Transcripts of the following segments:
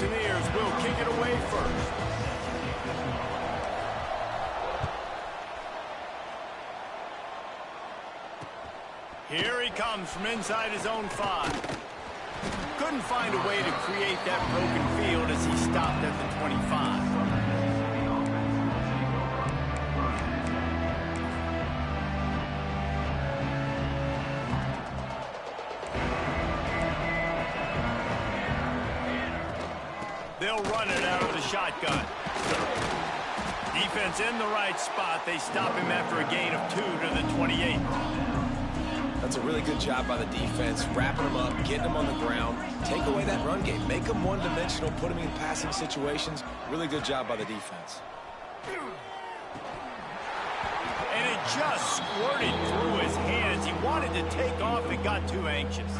Mountaineers will kick it away first. Here he comes from inside his own 5. Couldn't find a way to create that broken field as he stopped at the 25. They'll run it out of the shotgun. Defense in the right spot. They stop him after a gain of 2 to the 28. That's a really good job by the defense, wrapping them up, getting them on the ground, take away that run game, make them one-dimensional, put them in passing situations. Really good job by the defense. And it just squirted through his hands. He wanted to take off and got too anxious.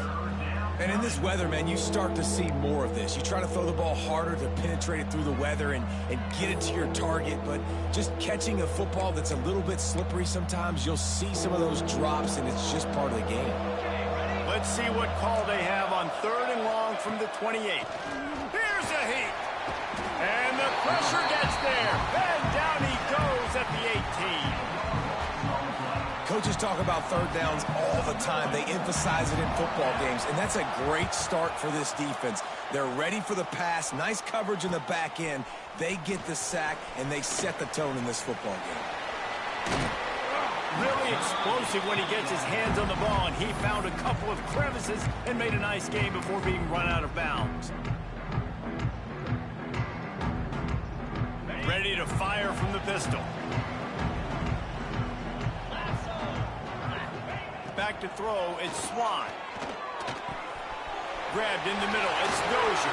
And in this weather, man, you start to see more of this. You try to throw the ball harder to penetrate it through the weather and get it to your target, but just catching a football that's a little bit slippery sometimes, you'll see some of those drops, and it's just part of the game. Let's see what call they have on 3rd and long from the 28. Here's a heat. And the pressure gets there. And down he goes at the 18. Coaches talk about 3rd downs all the time. They emphasize it in football games, and that's a great start for this defense. They're ready for the pass, nice coverage in the back end. They get the sack, and they set the tone in this football game. Really explosive when he gets his hands on the ball, and he found a couple of crevices and made a nice game before being run out of bounds. Ready to fire from the pistol. Back to throw, it's Swan. Grabbed in the middle, it's Dozier.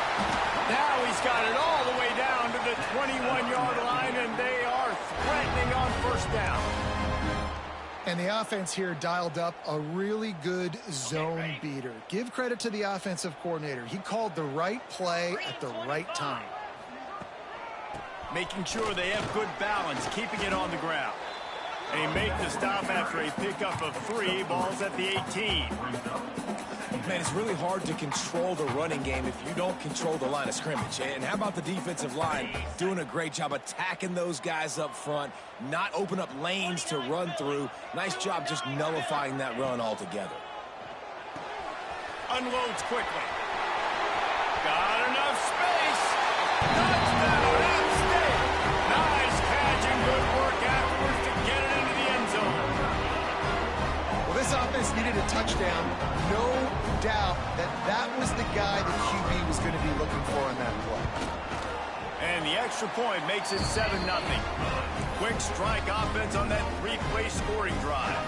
Now he's got it all the way down to the 21-yard line, and they are threatening on 1st down. And the offense here dialed up a really good zone beater. Give credit to the offensive coordinator. He called the right play at the right time. Making sure they have good balance, keeping it on the ground. They make the stop after a pickup of 3 balls at the 18. Man, it's really hard to control the running game if you don't control the line of scrimmage. And how about the defensive line doing a great job attacking those guys up front, not open up lanes to run through. Nice job just nullifying that run altogether. Unloads quickly. Got enough space. Touchdown, App State. Nice catch and good work afterwards to get it into the end zone. Well, this offense needed a touchdown. No doubt that was the guy the QB was going to be looking for on that play. And the extra point makes it 7-0. Quick strike offense on that 3-play scoring drive.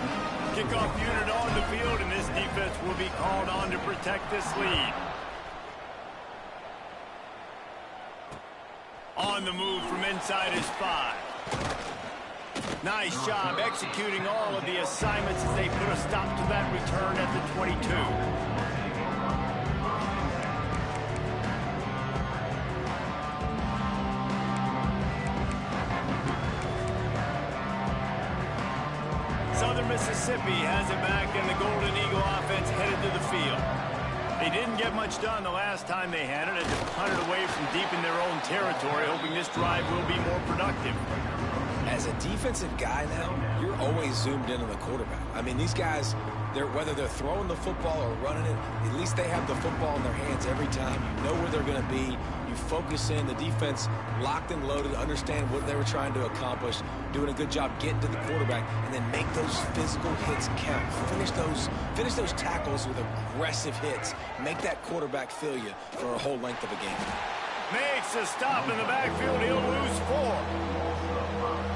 Kickoff unit on the field, and this defense will be called on to protect this lead. On the move from inside his 5. Nice job executing all of the assignments as they put a stop to that return at the 22. Southern Mississippi has it back, and the Golden Eagle offense headed to the field. They didn't get much done the last time they had it, and to punt it away from deep in their own territory, hoping this drive will be more productive. As a defensive guy now, you're always zoomed in on the quarterback. I mean, these guys, whether they're throwing the football or running it, at least they have the football in their hands every time. You know where they're going to be. You focus in. The defense locked and loaded, understand what they were trying to accomplish, doing a good job getting to the quarterback, and then make those physical hits count. Finish those tackles with aggressive hits. Make that quarterback feel you for a whole length of a game. Makes a stop in the backfield. He'll lose 4.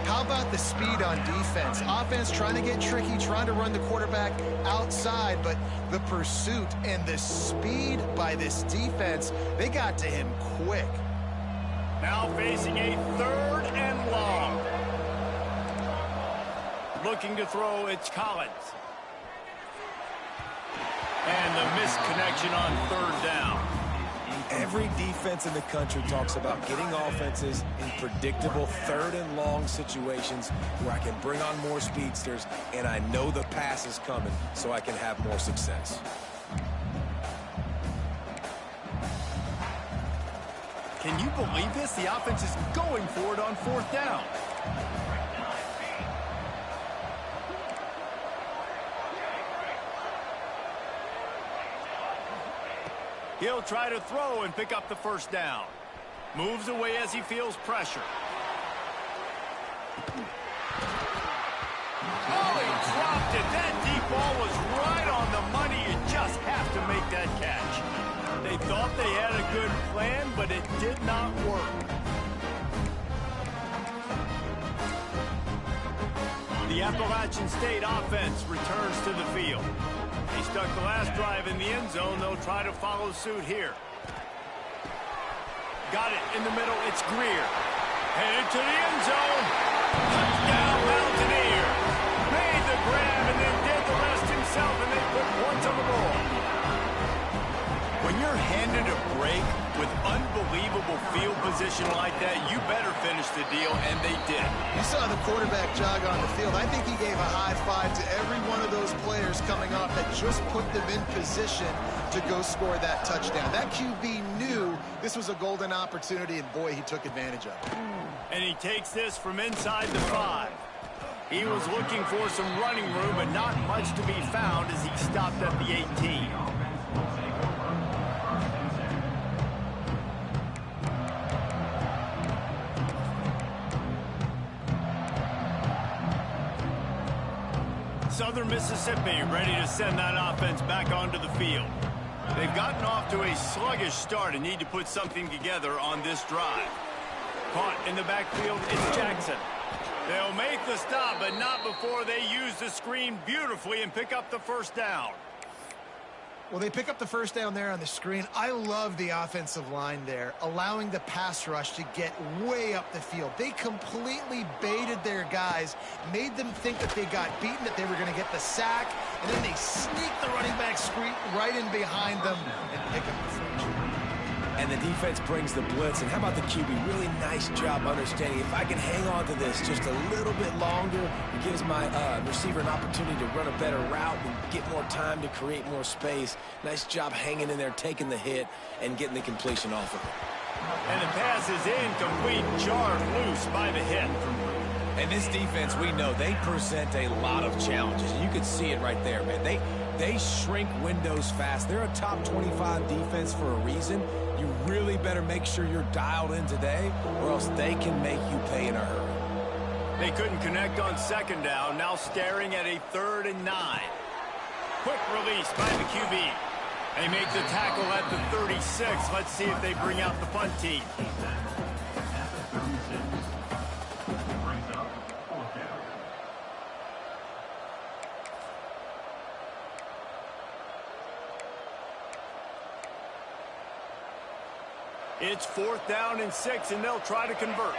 How about the speed on defense? Offense trying to get tricky, trying to run the quarterback outside, but the pursuit and the speed by this defense, they got to him quick. Now facing a 3rd and long. Looking to throw, it's Collins. And the missed connection on 3rd down. Every defense in the country talks about getting offenses in predictable 3rd and long situations where I can bring on more speedsters and I know the pass is coming so I can have more success. Can you believe this? The offense is going for it on 4th down. He'll try to throw and pick up the 1st down. Moves away as he feels pressure. Oh, he dropped it. That deep ball was right on the money. You just have to make that catch. They thought they had a good plan, but it did not work. The Appalachian State offense returns to the field. They stuck the last drive in the end zone. They'll try to follow suit here. Got it in the middle. It's Greer. Headed to the end zone. Touchdown, Mountaineers. Made the grab and then did the rest himself, and they put points on the board. When you're handed a break with unbelievable field position like that, you better finish the deal, and they did. You saw the quarterback jog on the field. I think he gave a high five to every one of those players coming off that just put them in position to go score that touchdown. That QB knew this was a golden opportunity, and boy, he took advantage of it. And he takes this from inside the 5. He was looking for some running room, but not much to be found as he stopped at the 18. Southern Mississippi ready to send that offense back onto the field. They've gotten off to a sluggish start and need to put something together on this drive. Caught in the backfield, it's Jackson. They'll make the stop, but not before they use the screen beautifully and pick up the 1st down. Well, they pick up the 1st down there on the screen. I love the offensive line there, allowing the pass rush to get way up the field. They completely baited their guys, made them think that they got beaten, that they were going to get the sack, and then they sneak the running back screen right in behind them and pick up the 1st. And the defense brings the blitz. And how about the QB? Really nice job understanding. If I can hang on to this just a little bit longer, it gives my receiver an opportunity to run a better route and get more time to create more space. Nice job hanging in there, taking the hit, and getting the completion off of it. And the pass is incomplete, jarred loose by the hit. And this defense, we know, they present a lot of challenges. You can see it right there, man. They shrink windows fast. They're a top 25 defense for a reason. You really better make sure you're dialed in today, or else they can make you pay in a hurry. They couldn't connect on 2nd down, now staring at a 3rd and 9. Quick release by the QB. They make the tackle at the 36. Let's see if they bring out the punt team. It's 4th down and 6, and they'll try to convert.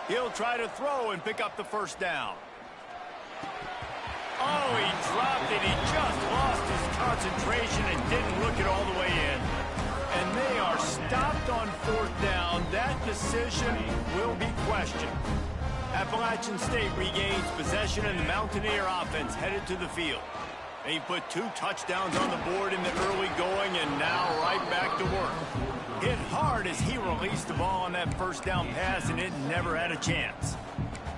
He'll try to throw and pick up the 1st down. Oh, he dropped it. He just lost his concentration and didn't look it all the way in. And they are stopped on 4th down. That decision will be questioned. Appalachian State regains possession, and the Mountaineer offense headed to the field. They put 2 touchdowns on the board in the early going, and now right back to work. Hit hard as he released the ball on that 1st down pass, and it never had a chance.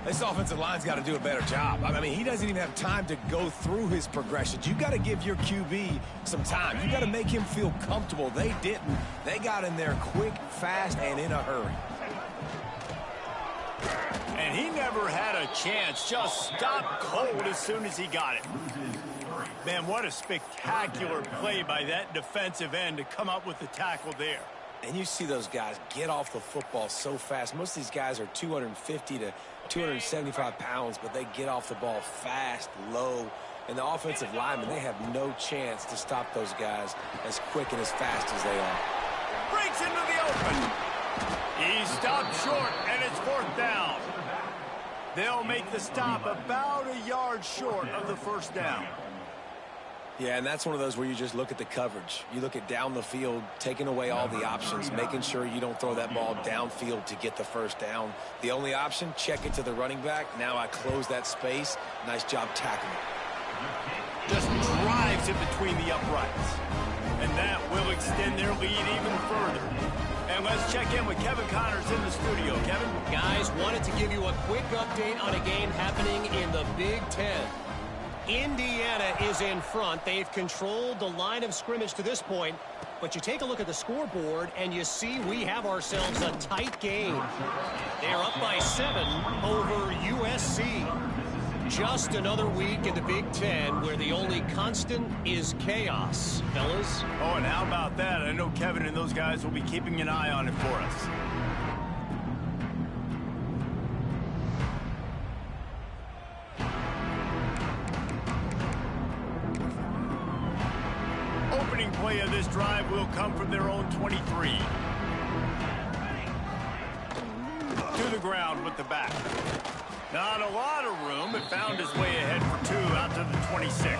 This offensive line's got to do a better job. I mean, he doesn't even have time to go through his progressions. You got to give your QB some time. You got to make him feel comfortable. They didn't. They got in there quick, fast, and in a hurry. And he never had a chance. Just stopped cold as soon as he got it. Man, what a spectacular play by that defensive end to come up with the tackle there. And you see those guys get off the football so fast. Most of these guys are 250 to 275 pounds, but they get off the ball fast, low. And the offensive linemen, they have no chance to stop those guys as quick and as fast as they are. Breaks into the open. He stopped short, and it's 4th down. They'll make the stop about a yard short of the 1st down. Yeah, and that's one of those where you just look at the coverage. You look at down the field, taking away all the options, making sure you don't throw that ball downfield to get the 1st down. The only option, check it to the running back. Now I close that space. Nice job tackling. Just drives it between the uprights. And that will extend their lead even further. And let's check in with Kevin Connors in the studio. Kevin? Guys, wanted to give you a quick update on a game happening in the Big Ten. Indiana is in front. They've controlled the line of scrimmage to this point. But you take a look at the scoreboard, and you see we have ourselves a tight game. They're up by 7 over USC. Just another week in the Big Ten where the only constant is chaos, fellas. Oh, and how about that? I know Kevin and those guys will be keeping an eye on it for us. Opening play of this drive will come from their own 23. To the ground with the back. Not a lot of room, but found his way ahead for 2 out to the 26.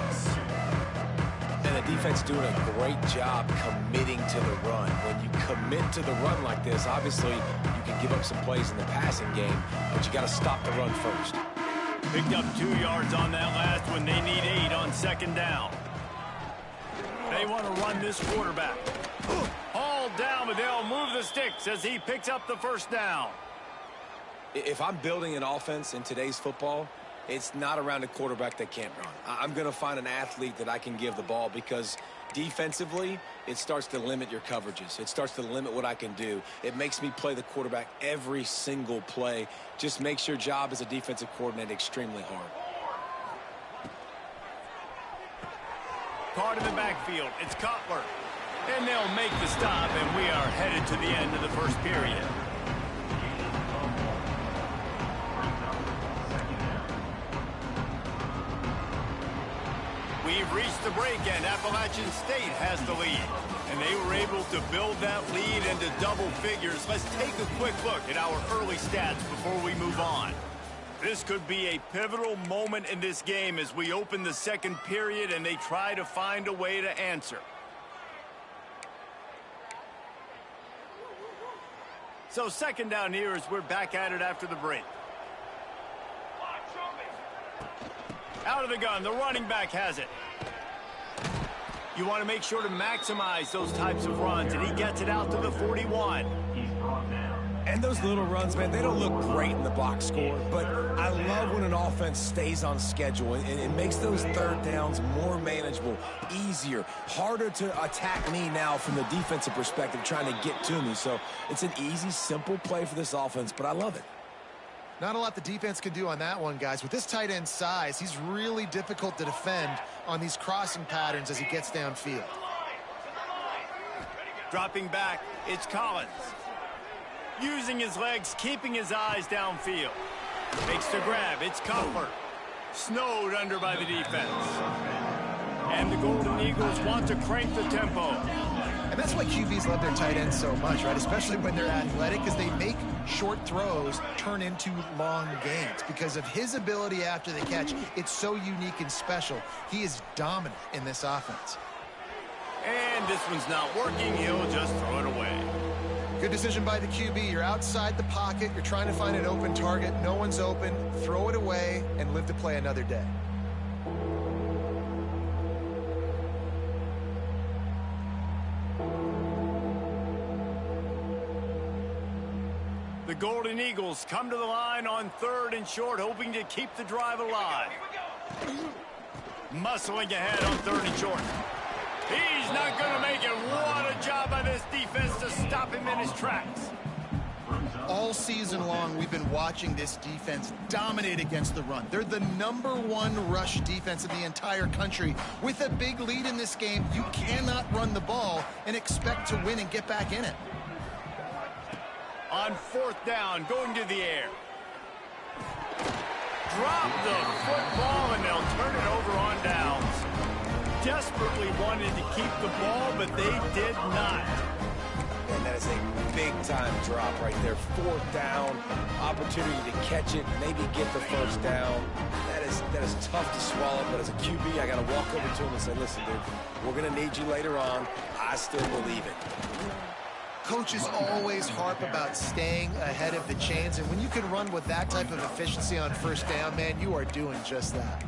And the defense doing a great job committing to the run. When you commit to the run like this, obviously you can give up some plays in the passing game, but you got to stop the run first. Picked up 2 yards on that last one. They need 8 on second down. They want to run this quarterback. Hauled down, but they'll move the sticks as he picks up the first down. If I'm building an offense in today's football, it's not around a quarterback that can't run. I'm going to find an athlete that I can give the ball because defensively, it starts to limit your coverages. It starts to limit what I can do. It makes me play the quarterback every single play. Just makes your job as a defensive coordinator extremely hard. Caught in the backfield. It's Cutler. And they'll make the stop, and we are headed to the end of the first period. We've reached the break, and Appalachian State has the lead. And they were able to build that lead into double figures. Let's take a quick look at our early stats before we move on. This could be a pivotal moment in this game as we open the second period and they try to find a way to answer. So second down here as we're back at it after the break. Out of the gun, the running back has it. You want to make sure to maximize those types of runs, and he gets it out to the 41. And those little runs, man, they don't look great in the box score, but I love when an offense stays on schedule, and it makes those third downs more manageable, easier, harder to attack me now from the defensive perspective, trying to get to me. So it's an easy, simple play for this offense, but I love it. Not a lot the defense can do on that one, guys. With this tight end size, he's really difficult to defend on these crossing patterns as he gets downfield. Dropping back, it's Collins. Using his legs, keeping his eyes downfield. Makes the grab, it's Cutler. Snowed under by the defense. And the Golden Eagles want to crank the tempo. And that's why QBs love their tight ends so much, right? Especially when they're athletic, because they make short throws turn into long gains. Because of his ability after the catch, it's so unique and special. He is dominant in this offense. And this one's not working. He'll just throw it away. Good decision by the QB. You're outside the pocket. You're trying to find an open target. No one's open. Throw it away and live to play another day. The Golden Eagles come to the line on 3rd and short, hoping to keep the drive alive. Muscling ahead on 3rd and short. He's not going to make it. What a job by this defense to stop him in his tracks. All season long, we've been watching this defense dominate against the run. They're the #1 rush defense in the entire country. With a big lead in this game, you cannot run the ball and expect to win and get back in it. On 4th down, going to the air. Drop the football, and they'll turn it over on downs. Desperately wanted to keep the ball, but they did not. And that is a big-time drop right there. 4th down, opportunity to catch it, maybe get the first down. That is tough to swallow, but as a QB, I got to walk over to him and say, listen, dude, we're going to need you later on. I still believe it. Coaches always harp about staying ahead of the chains, and when you can run with that type of efficiency on 1st down, man, you are doing just that.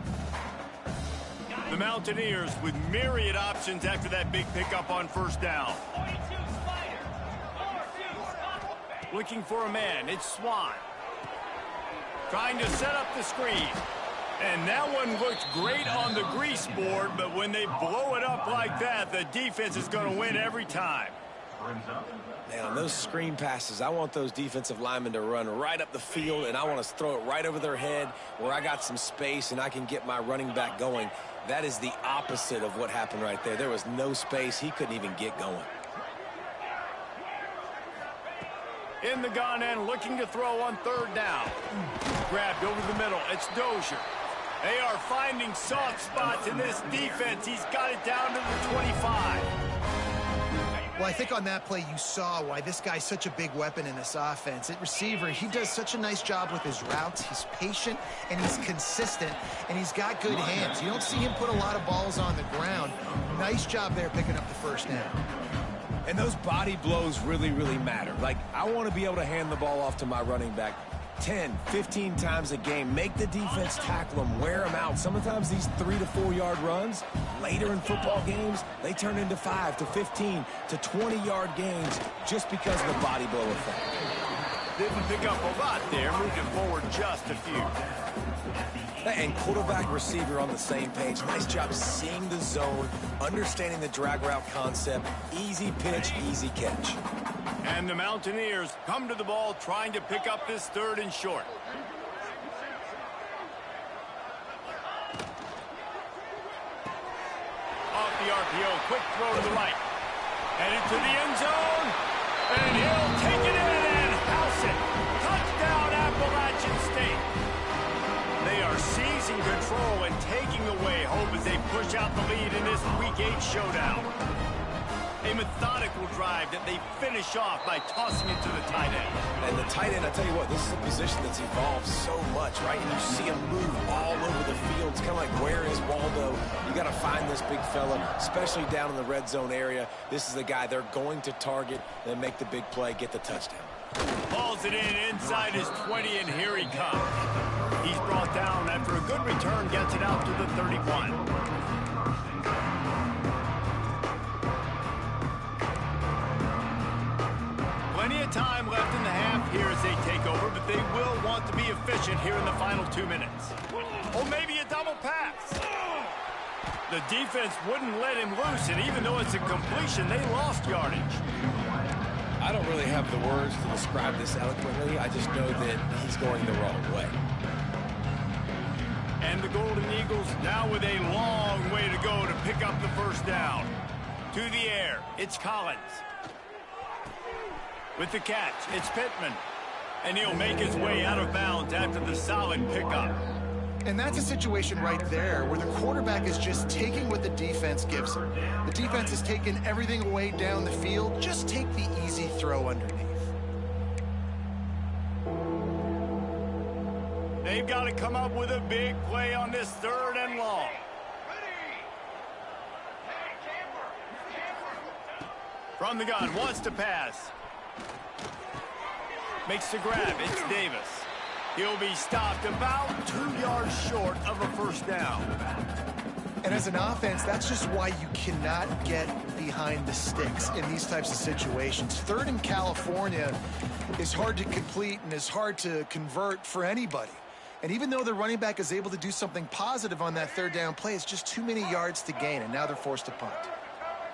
The Mountaineers with myriad options after that big pickup on first down. Looking for a man, it's Swan. Trying to set up the screen. And that one looked great on the grease board, but when they blow it up like that, the defense is going to win every time. Man, on those screen passes, I want those defensive linemen to run right up the field, and I want to throw it right over their head where I got some space and I can get my running back going. That is the opposite of what happened right there. There was no space. He couldn't even get going. In the gun and looking to throw on third down. Grabbed over the middle. It's Dozier. They are finding soft spots in this defense. He's got it down to the 25. Well, I think on that play you saw why this guy's such a big weapon in this offense. At receiver, he does such a nice job with his routes. He's patient, and he's consistent, and he's got good hands. You don't see him put a lot of balls on the ground. Nice job there picking up the first down. And those body blows really, really matter. Like, I want to be able to hand the ball off to my running back 10, 15 times a game. Make the defense tackle them, wear them out. Sometimes these 3 to 4 yard runs, later in football games, they turn into 5 to 15 to 20 yard games just because of the body blow effect. Didn't pick up a lot there, moved it forward just a few. And quarterback receiver on the same page. Nice job seeing the zone, understanding the drag route concept. Easy pitch, easy catch. And the Mountaineers come to the ball trying to pick up this third and short. Off the RPO, quick throw to the right. Headed to the end zone. And he'll take it in and house it. Touchdown, Appalachian State. They are seizing control and taking away hope as they push out the lead in this Week 8 showdown. A methodical drive that they finish off by tossing it to the tight end. And the tight end, I tell you what, this is a position that's evolved so much, right? And you see him move all over the field. It's kind of like, where is Waldo? You got to find this big fella, especially down in the red zone area. This is the guy they're going to target and make the big play, get the touchdown. Hauls it in inside his 20, and here he comes. He's brought down after a good return, gets it out to the 31. Plenty of time left in the half here as they take over, but they will want to be efficient here in the final 2 minutes. Or maybe a double pass. The defense wouldn't let him loose, and even though it's a completion, they lost yardage. I don't really have the words to describe this eloquently. I just know that he's going the wrong way. And the Golden Eagles now with a long way to go to pick up the first down. To the air, it's Collins. With the catch, it's Pittman. And he'll make his way out of bounds after the solid pickup. And that's a situation right there where the quarterback is just taking what the defense gives him. The defense is taking everything away down the field. Just take the easy throw underneath. They've got to come up with a big play on this third and long. From the gun, wants to pass. Makes the grab, it's Davis. He'll be stopped about 2 yards short of a first down. And as an offense, that's just why you cannot get behind the sticks in these types of situations. Third in California is hard to complete and is hard to convert for anybody. And even though the running back is able to do something positive on that third down play, it's just too many yards to gain, and now they're forced to punt.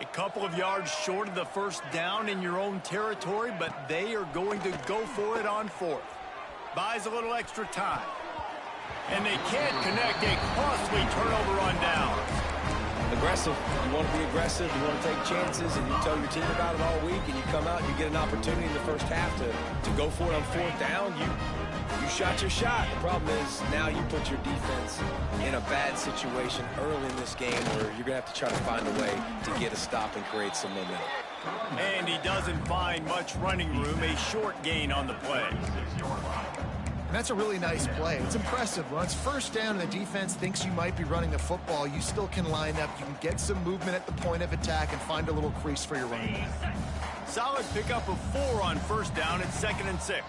A couple of yards short of the first down in your own territory, but they are going to go for it on fourth. Buys a little extra time. And they can't connect a costly turnover on down. Aggressive. You want to be aggressive. You want to take chances, and you tell your team about it all week, and you come out and you get an opportunity in the first half to go for it on fourth down. You shot your shot. The problem is now you put your defense in a bad situation early in this game where you're going to have to try to find a way to get a stop and create some momentum. And he doesn't find much running room, a short gain on the play. And that's a really nice play. It's impressive. When it's first down and the defense thinks you might be running the football, you still can line up. You can get some movement at the point of attack and find a little crease for your running back. Solid pickup of 4 on first down at 2nd and 6.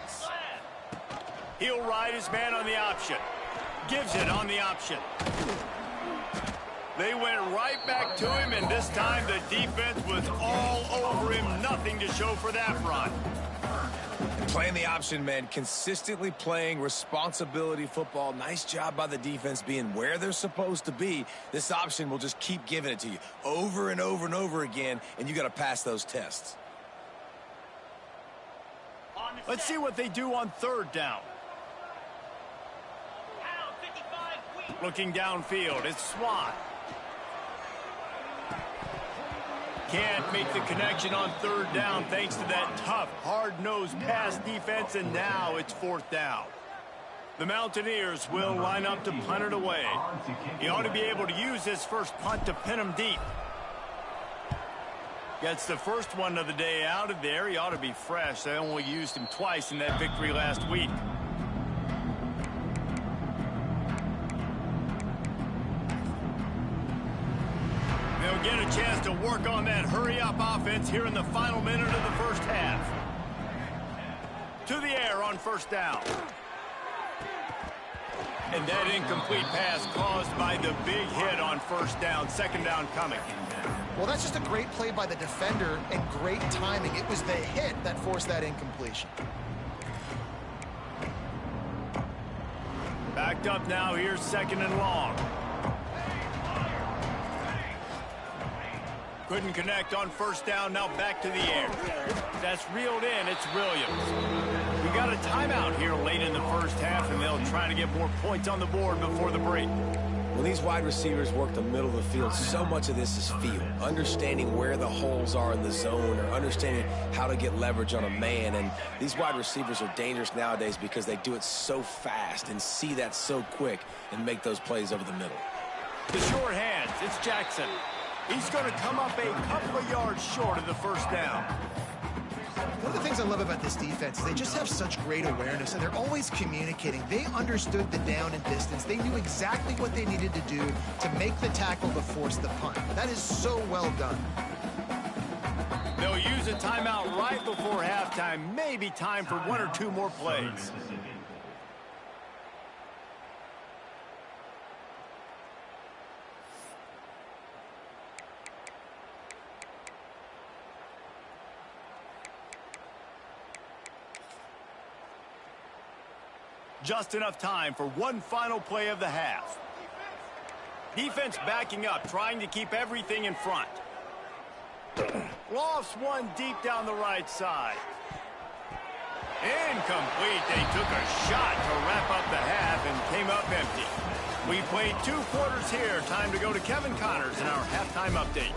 He'll ride his man on the option. Gives it on the option. They went right back to him, and this time the defense was all over him. Nothing to show for that run. Playing the option, man, consistently playing responsibility football. Nice job by the defense being where they're supposed to be. This option will just keep giving it to you over and over and over again, and you got to pass those tests. Let's see what they do on third down. Looking downfield, it's Swan. Can't make the connection on third down thanks to that tough, hard-nosed pass defense, and now it's fourth down. The Mountaineers will line up to punt it away. He ought to be able to use his first punt to pin him deep. Gets the first one of the day out of there. He ought to be fresh. They only used him twice in that victory last week. They'll get a chance to work on that hurry-up offense here in the final minute of the first half. To the air on first down. And that incomplete pass caused by the big hit on first down. Second down coming. Well, that's just a great play by the defender and great timing. It was the hit that forced that incompletion. Backed up now. Here's second and long. Couldn't connect on first down. Now back to the air. That's reeled in. It's Williams. We got a timeout here late in the first half, and they'll try to get more points on the board before the break. When these wide receivers work the middle of the field, so much of this is feel. Understanding where the holes are in the zone, or understanding how to get leverage on a man. And these wide receivers are dangerous nowadays because they do it so fast and see that so quick and make those plays over the middle. The short hands. It's Jackson. He's going to come up a couple of yards short of the first down. One of the things I love about this defense is they just have such great awareness, and they're always communicating. They understood the down and distance. They knew exactly what they needed to do to make the tackle to force the punt. That is so well done. They'll use a timeout right before halftime. Maybe time for one or two more plays. Just enough time for one final play of the half. Defense backing up, trying to keep everything in front. Lofts one deep down the right side. Incomplete. They took a shot to wrap up the half and came up empty. We played 2 quarters here. Time to go to Kevin Connors in our halftime update.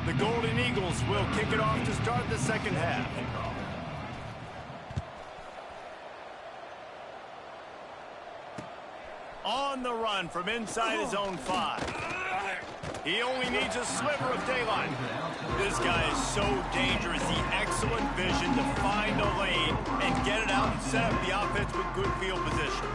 The Golden Eagles will kick it off to start the second half. On the run from inside his own 5. He only needs a sliver of daylight. This guy is so dangerous. He excellent vision to find a lane and get it out and set up the offense with good field position.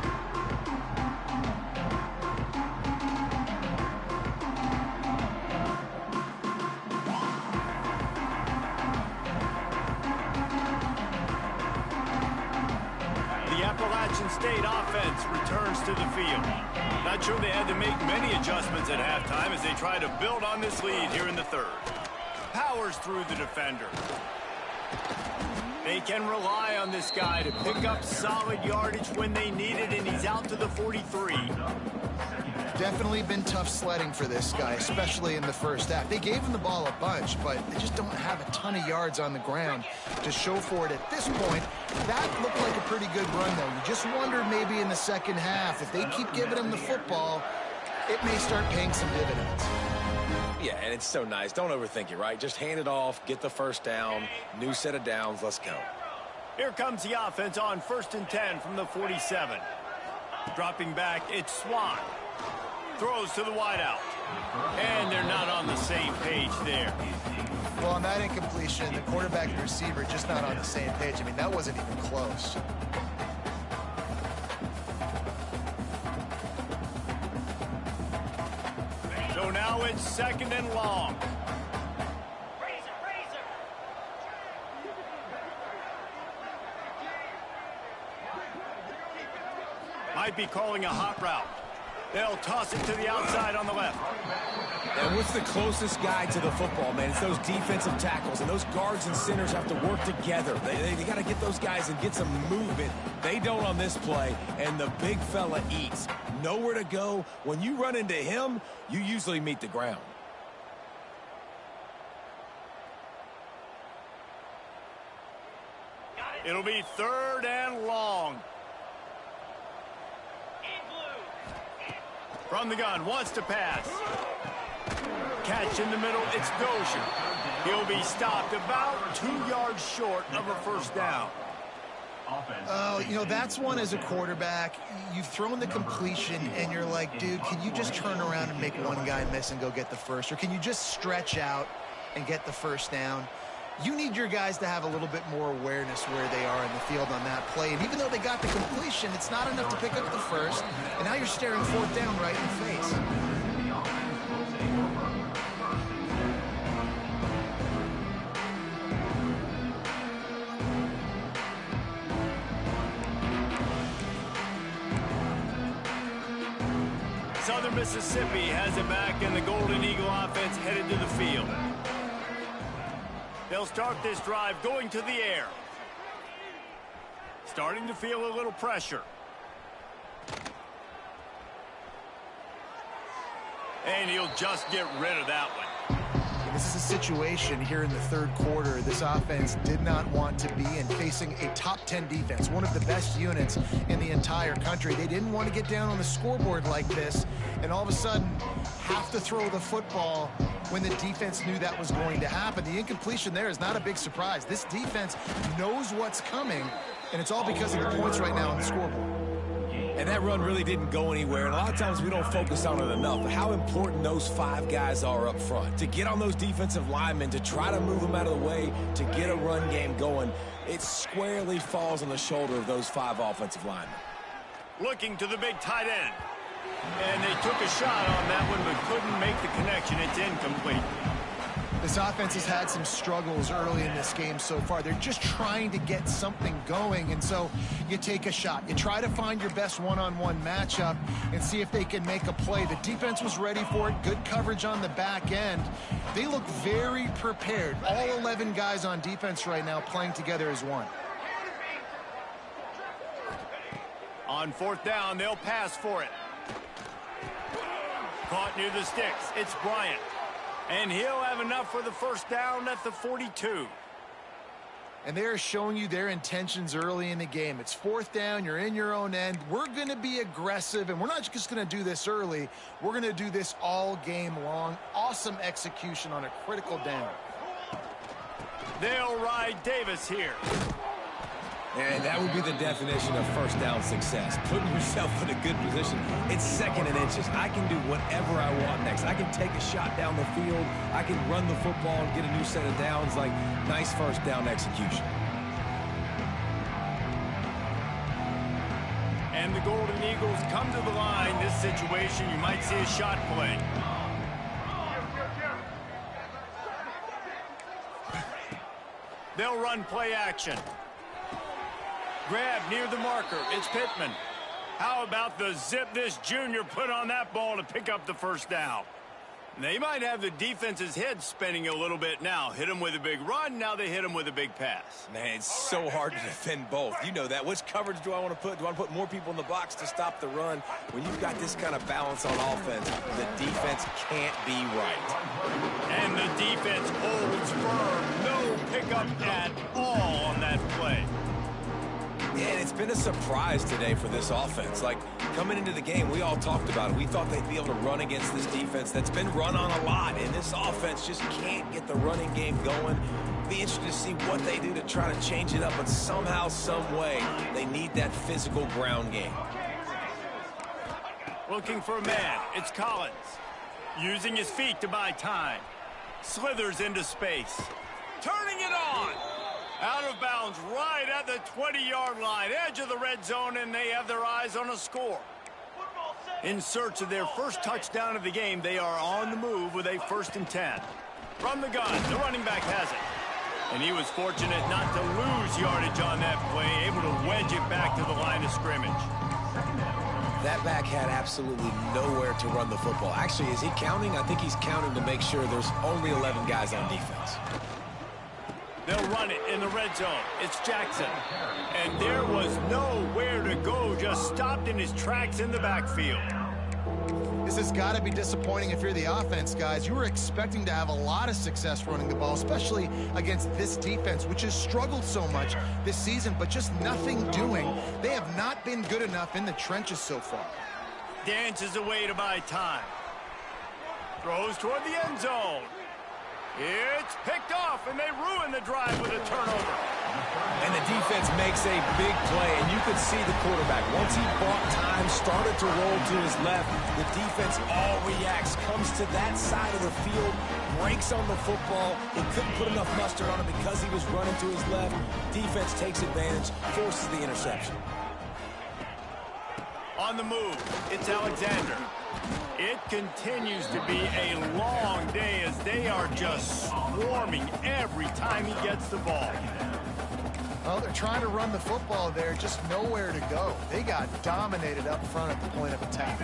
The Appalachian State offense returns to the field. Not sure they had to make many adjustments at halftime as they try to build on this lead here in the third. Powers through the defender. They can rely on this guy to pick up solid yardage when they need it, and he's out to the 43. Definitely been tough sledding for this guy, especially in the first half. They gave him the ball a bunch, but they just don't have a ton of yards on the ground to show for it at this point. That looked like a pretty good run, though. You just wondered maybe in the second half, if they keep giving him the football, it may start paying some dividends. Yeah, and it's so nice. Don't overthink it, right? Just hand it off, get the first down, new set of downs, let's go. Here comes the offense on 1st and 10 from the 47. Dropping back, it's Swan. Throws to the wideout. And they're not on the same page there. Well, on that incompletion, the quarterback and receiver just not on the same page. I mean, that wasn't even close. So now it's 2nd and long. be calling a hot route. They'll toss it to the outside on the left. And what's the closest guy to the football, man? It's those defensive tackles, and those guards and centers have to work together. They got to get those guys and get some movement. They don't on this play, and the big fella eats. Nowhere to go. When you run into him, you usually meet the ground. It'll be 3rd and long. From the gun, wants to pass. Catch in the middle, it's Dozier. He'll be stopped about 2 yards short of a first down. Oh, you know, that's one as a quarterback. You've thrown the completion, and you're like, dude, can you just turn around and make one guy miss and go get the first? Or can you just stretch out and get the first down? You need your guys to have a little bit more awareness where they are in the field on that play. And even though they got the completion, it's not enough to pick up the first. And now you're staring 4th down right in the face. Southern Mississippi has it back, and the Golden Eagle offense headed to the field. They'll start this drive going to the air. Starting to feel a little pressure. And he'll just get rid of that one. This is a situation here in the 3rd quarter this offense did not want to be in, facing a top 10 defense, one of the best units in the entire country. They didn't want to get down on the scoreboard like this and all of a sudden have to throw the football when the defense knew that was going to happen. The incompletion there is not a big surprise. This defense knows what's coming, and it's all because of the points right now on the scoreboard. And that run really didn't go anywhere. And a lot of times we don't focus on it enough. How important those 5 guys are up front. To get on those defensive linemen, to try to move them out of the way, to get a run game going, it squarely falls on the shoulder of those 5 offensive linemen. Looking to the big tight end. And they took a shot on that one, but couldn't make the connection. It's incomplete. This offense has had some struggles early in this game so far. They're just trying to get something going, and so you take a shot. You try to find your best one-on-one matchup and see if they can make a play. The defense was ready for it. Good coverage on the back end. They look very prepared. All 11 guys on defense right now playing together as one. On 4th down, they'll pass for it. Caught near the sticks. It's Bryant. And he'll have enough for the first down at the 42. And they're showing you their intentions early in the game. It's 4th down. You're in your own end. We're going to be aggressive, and we're not just going to do this early. We're going to do this all game long. Awesome execution on a critical down. They'll ride Davis here. And that would be the definition of first down success. Putting yourself in a good position. It's 2nd and inches. I can do whatever I want next. I can take a shot down the field. I can run the football and get a new set of downs. Like, nice first down execution. And the Golden Eagles come to the line. This situation, you might see a shot play. They'll run play action. Grab near the marker. It's Pittman. How about the zip this junior put on that ball to pick up the first down? They might have the defense's head spinning a little bit now. Hit him with a big run. Now they hit him with a big pass. Man, it's so hard to defend both. You know that. Which coverage do I want to put? Do I want to put more people in the box to stop the run? When you've got this kind of balance on offense, the defense can't be right. And the defense holds firm. No pickup at all on that play. Yeah, and it's been a surprise today for this offense. Like, coming into the game, we all talked about it. We thought they'd be able to run against this defense that's been run on a lot, and this offense just can't get the running game going. Be interested to see what they do to try to change it up, but somehow, some way, they need that physical ground game. Looking for a man. It's Collins. Using his feet to buy time. Slithers into space. Turning it on. Out of bounds right at the 20-yard line. Edge of the red zone, and they have their eyes on a score. In search of their first touchdown of the game, they are on the move with a 1st and 10. From the gun, the running back has it. And he was fortunate not to lose yardage on that play, able to wedge it back to the line of scrimmage. That back had absolutely nowhere to run the football. Actually, is he counting? I think he's counting to make sure there's only 11 guys on defense. They'll run it in the red zone. It's Jackson. And there was nowhere to go, just stopped in his tracks in the backfield. This has got to be disappointing if you're the offense, guys. You were expecting to have a lot of success running the ball, especially against this defense, which has struggled so much this season, but just nothing doing. They have not been good enough in the trenches so far. Dances away to buy time. Throws toward the end zone. It's picked off, and they ruin the drive with a turnover. And the defense makes a big play, and you could see the quarterback. Once he bought time, started to roll to his left, the defense all reacts, comes to that side of the field, breaks on the football. He couldn't put enough mustard on it because he was running to his left. Defense takes advantage, forces the interception. On the move, it's Alexander. It continues to be a long day as they are just swarming every time he gets the ball. Well, they're trying to run the football there, just nowhere to go. They got dominated up front at the point of attack.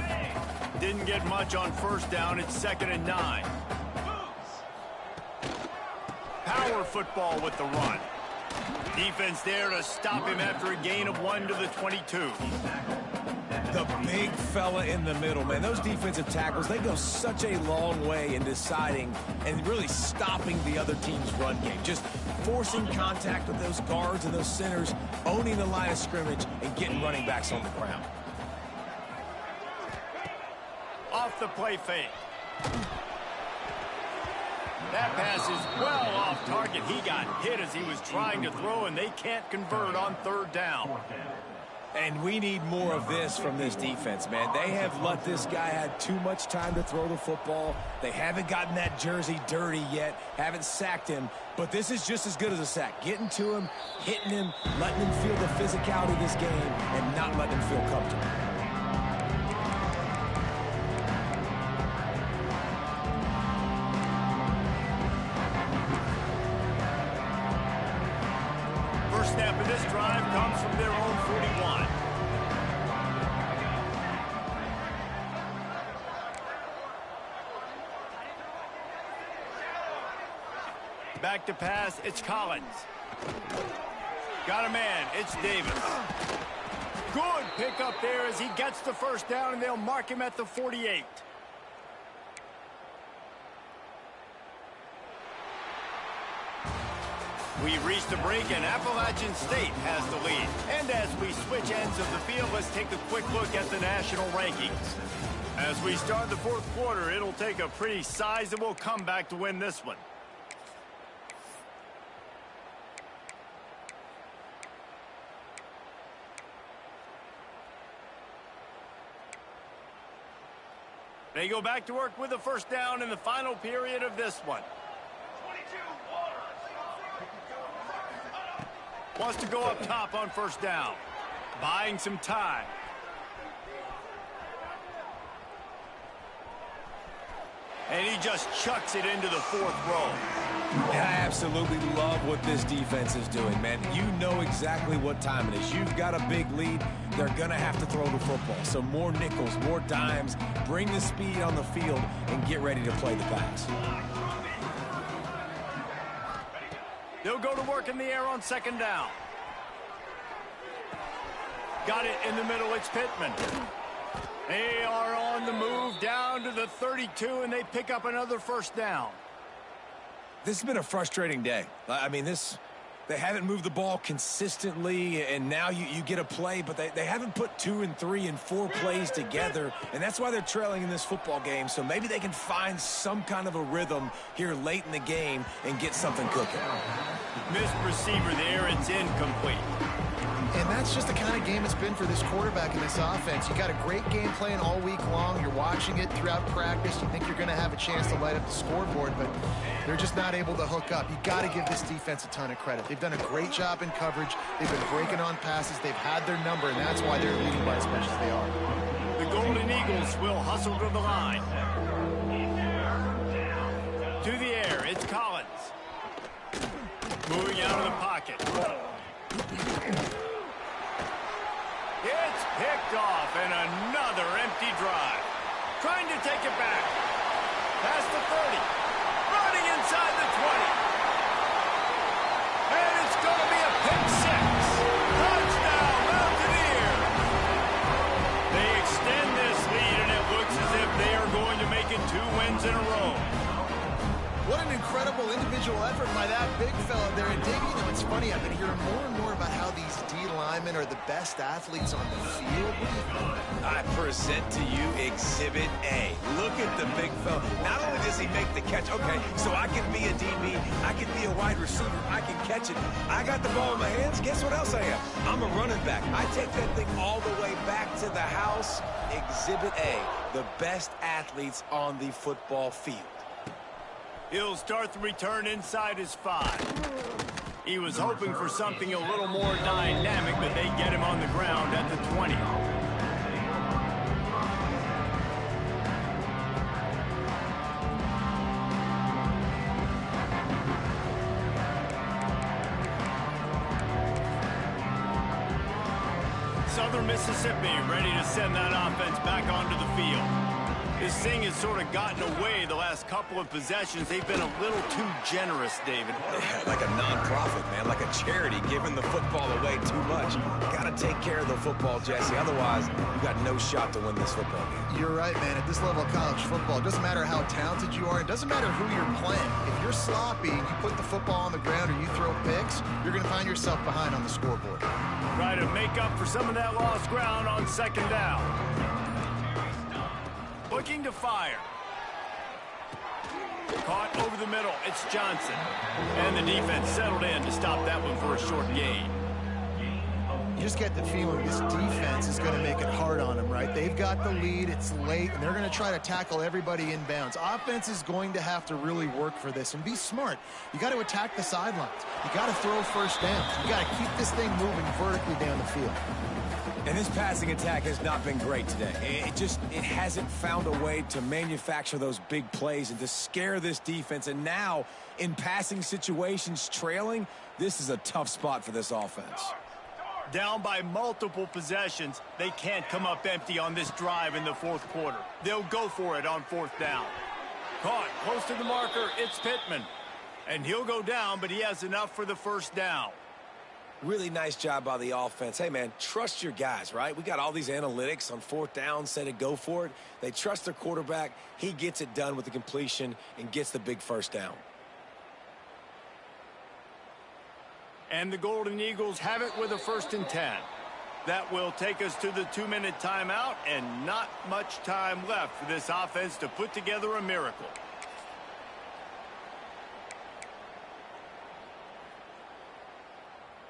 Didn't get much on first down. It's 2nd and 9. Power football with the run. Defense there to stop him after a gain of 1 to the 22. The big fella in the middle, man. Those defensive tackles, they go such a long way in deciding and really stopping the other team's run game. Just forcing contact with those guards and those centers, owning the line of scrimmage, and getting running backs on the ground. Off the play fake. That pass is well off target. He got hit as he was trying to throw, and they can't convert on 3rd down. And we need more of this from this defense, man. They have let this guy have too much time to throw the football. They haven't gotten that jersey dirty yet, haven't sacked him. But this is just as good as a sack. Getting to him, hitting him, letting him feel the physicality of this game, and not letting him feel comfortable. First snap of this drive comes from their own 41. Back to pass, it's Collins. Got a man, it's Davis. Good pickup there as he gets the first down, and they'll mark him at the 48. We've reached the break, and Appalachian State has the lead. And as we switch ends of the field, let's take a quick look at the national rankings. As we start the 4th quarter, it'll take a pretty sizable comeback to win this one. They go back to work with the first down in the final period of this one. Wants to go up top on first down. Buying some time. And he just chucks it into the 4th row. And I absolutely love what this defense is doing, man. You know exactly what time it is. You've got a big lead. They're going to have to throw the football. So more nickels, more dimes. Bring the speed on the field and get ready to play the pass. They'll go to work in the air on 2nd down. Got it in the middle. It's Pittman. They are on the move down to the 32, and they pick up another first down. This has been a frustrating day. I mean, they haven't moved the ball consistently, and now you get a play, but they haven't put 2 and 3 and 4 plays together, and that's why they're trailing in this football game. So maybe they can find some kind of a rhythm here late in the game and get something cooking. Missed receiver there. It's incomplete. And that's just the kind of game it's been for this quarterback in this offense. You got a great game plan all week long. You're watching it throughout practice. You think you're going to have a chance to light up the scoreboard, but they're just not able to hook up. You got to give this defense a ton of credit. They've done a great job in coverage. They've been breaking on passes. They've had their number, and that's why they're leading by as much as they are. The Golden Eagles will hustle to the line. To the air, it's Collins. Moving out of the pocket. It's picked picked off, and another empty drive. Trying to take it back. Past the 30. Running inside the 20. And it's going to be a pick six. Touchdown, Mountaineers. They extend this lead, and it looks as if they are going to make it 2 wins in a row. What an incredible individual effort by that big fella there. And Dave, you know, it's funny, I've been hearing more and more about how these D linemen are the best athletes on the field. What do you think? I present to you Exhibit A. Look at the big fella. Not only does he make the catch, okay, so I can be a DB, I can be a wide receiver, I can catch it. I got the ball in my hands. Guess what else I am? I'm a running back. I take that thing all the way back to the house. Exhibit A, the best athletes on the football field. He'll start the return inside his 5. He was hoping for something a little more dynamic, but they get him on the ground at the 20. Southern Mississippi ready to send that offense back onto the field. This thing has sort of gotten away the last couple of possessions. They've been a little too generous, David. Like a non-profit, man, like a charity giving the football away too much. Got to take care of the football, Jesse. Otherwise, you got no shot to win this football game. You're right, man. At this level of college football, it doesn't matter how talented you are. It doesn't matter who you're playing. If you're sloppy and you put the football on the ground or you throw picks, you're going to find yourself behind on the scoreboard. Try to make up for some of that lost ground on second down. Looking to fire. Caught over the middle. It's Johnson. And the defense settled in to stop that one for a short gain. You just get the feeling this defense is going to make it hard on them, right? They've got the lead. It's late, and they're going to try to tackle everybody inbounds. Offense is going to have to really work for this and be smart. You got to attack the sidelines. You got to throw first downs. You got to keep this thing moving vertically down the field. And this passing attack has not been great today. It hasn't found a way to manufacture those big plays and to scare this defense. And now, in passing situations, trailing, this is a tough spot for this offense. Down by multiple possessions, they can't come up empty on this drive in the fourth quarter. They'll go for it on fourth down. Caught close to the marker, it's Pittman. And he'll go down, but he has enough for the first down. Really nice job by the offense. Hey, man, trust your guys, right? We got all these analytics on fourth down, said it, go for it. They trust their quarterback. He gets it done with the completion and gets the big first down. And the Golden Eagles have it with a 1st and 10. That will take us to the 2-minute timeout, and not much time left for this offense to put together a miracle.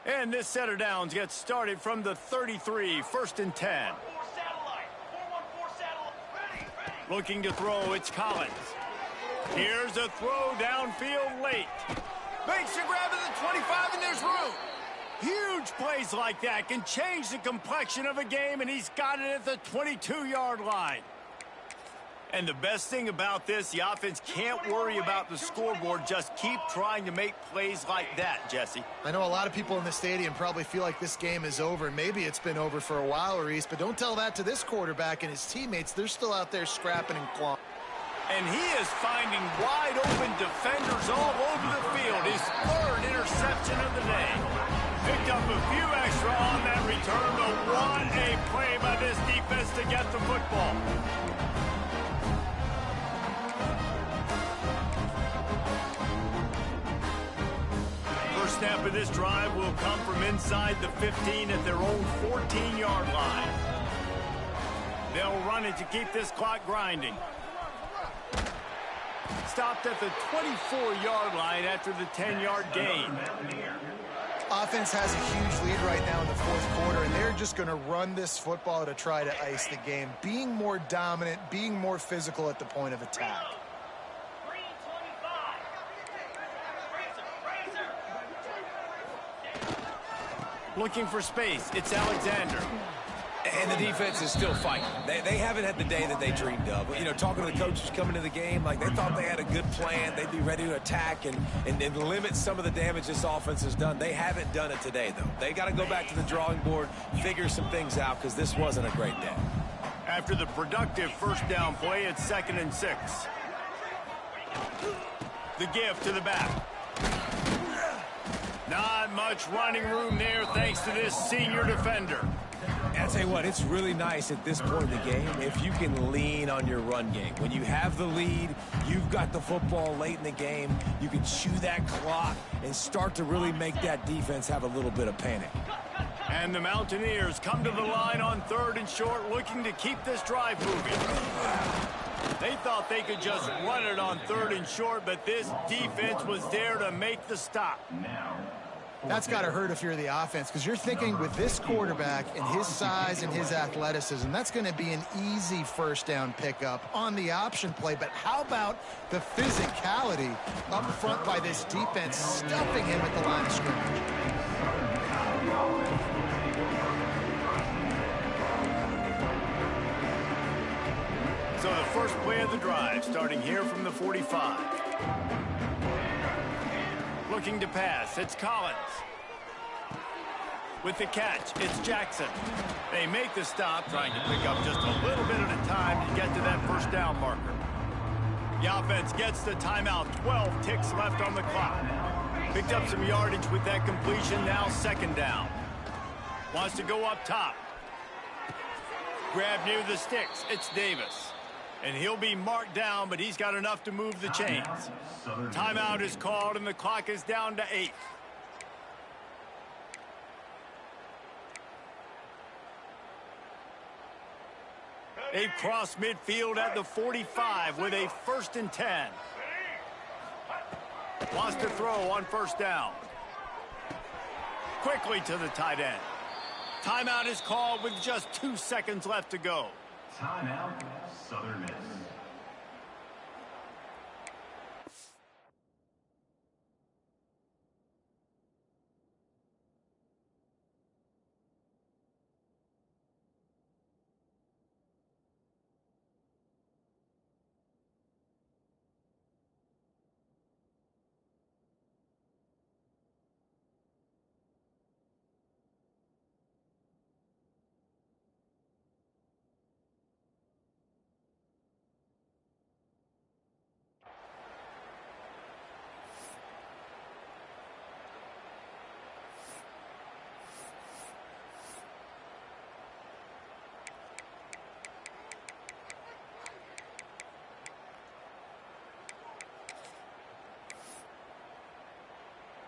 And this set of downs gets started from the 33, 1st and 10. Looking to throw, it's Collins. Here's a throw downfield late. Makes a grab at the 25, and there's room. Huge plays like that can change the complexion of a game, and he's got it at the 22-yard line. And the best thing about this, the offense can't worry about the scoreboard. Just keep trying to make plays like that, Jesse. I know a lot of people in the stadium probably feel like this game is over. Maybe it's been over for a while, Reese, but don't tell that to this quarterback and his teammates. They're still out there scrapping and clawing. And he is finding wide-open defenders all over the field. His 3rd interception of the day. Picked up a few extra on that return, but what a play by this defense to get the football. First snap of this drive will come from inside the 15 at their own 14-yard line. They'll run it to keep this clock grinding. Stopped at the 24-yard line after the 10-yard gain. Offense has a huge lead right now in the fourth quarter, and they're just going to run this football to try to ice the game, being more dominant, being more physical at the point of attack. Looking for space, it's Alexander. And the defense is still fighting. They haven't had the day that they dreamed of. You know, talking to the coaches coming to the game, like they thought they had a good plan. They'd be ready to attack and limit some of the damage this offense has done. They haven't done it today, though. They got to go back to the drawing board, figure some things out, because this wasn't a great day. After the productive first down play, it's 2nd and 6. The give to the back. Not much running room there thanks to this senior defender. I'll tell you what, it's really nice at this point in the game if you can lean on your run game. When you have the lead, you've got the football late in the game, you can chew that clock and start to really make that defense have a little bit of panic. And the Mountaineers come to the line on 3rd and short, looking to keep this drive moving. They thought they could just run it on 3rd and short, but this defense was there to make the stop. That's got to hurt if you're the offense, because you're thinking with this quarterback and his size and his athleticism, that's going to be an easy first down pickup on the option play. But how about the physicality up front by this defense, stuffing him at the line of scrimmage? So the first play of the drive, starting here from the 45. Looking to pass, it's Collins. With the catch, it's Jackson. They make the stop, trying to pick up just a little bit at a time to get to that first down marker. The offense gets the timeout, 12 ticks left on the clock. Picked up some yardage with that completion, now 2nd down. Wants to go up top. Grab near the sticks, it's Davis. And he'll be marked down, but he's got enough to move the chains. Timeout is called, and the clock is down to 8. They've crossed midfield at the 45 with a 1st and 10. Wants to throw on 1st down. Quickly to the tight end. Timeout is called with just 2 seconds left to go. Timeout, Southern Miss.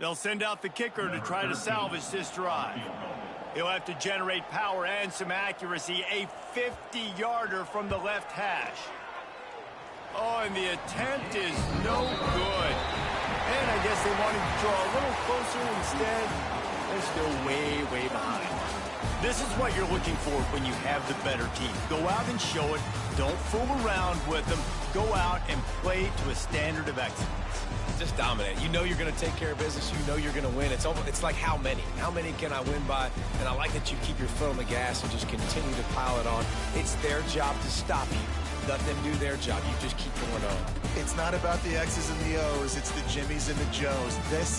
They'll send out the kicker to try to salvage this drive. He'll have to generate power and some accuracy. A 50-yarder from the left hash. Oh, and the attempt is no good. And I guess they wanted to draw a little closer instead. They're still way, way behind. This is what you're looking for when you have the better team. Go out and show it. Don't fool around with them. Go out and play to a standard of excellence. Just dominate. You know you're going to take care of business. You know you're going to win. It's like how many? How many can I win by? And I like that you keep your foot on the gas and just continue to pile it on. It's their job to stop you. Let them do their job. You just keep going on. It's not about the X's and the O's. It's the Jimmies and the Joes. This is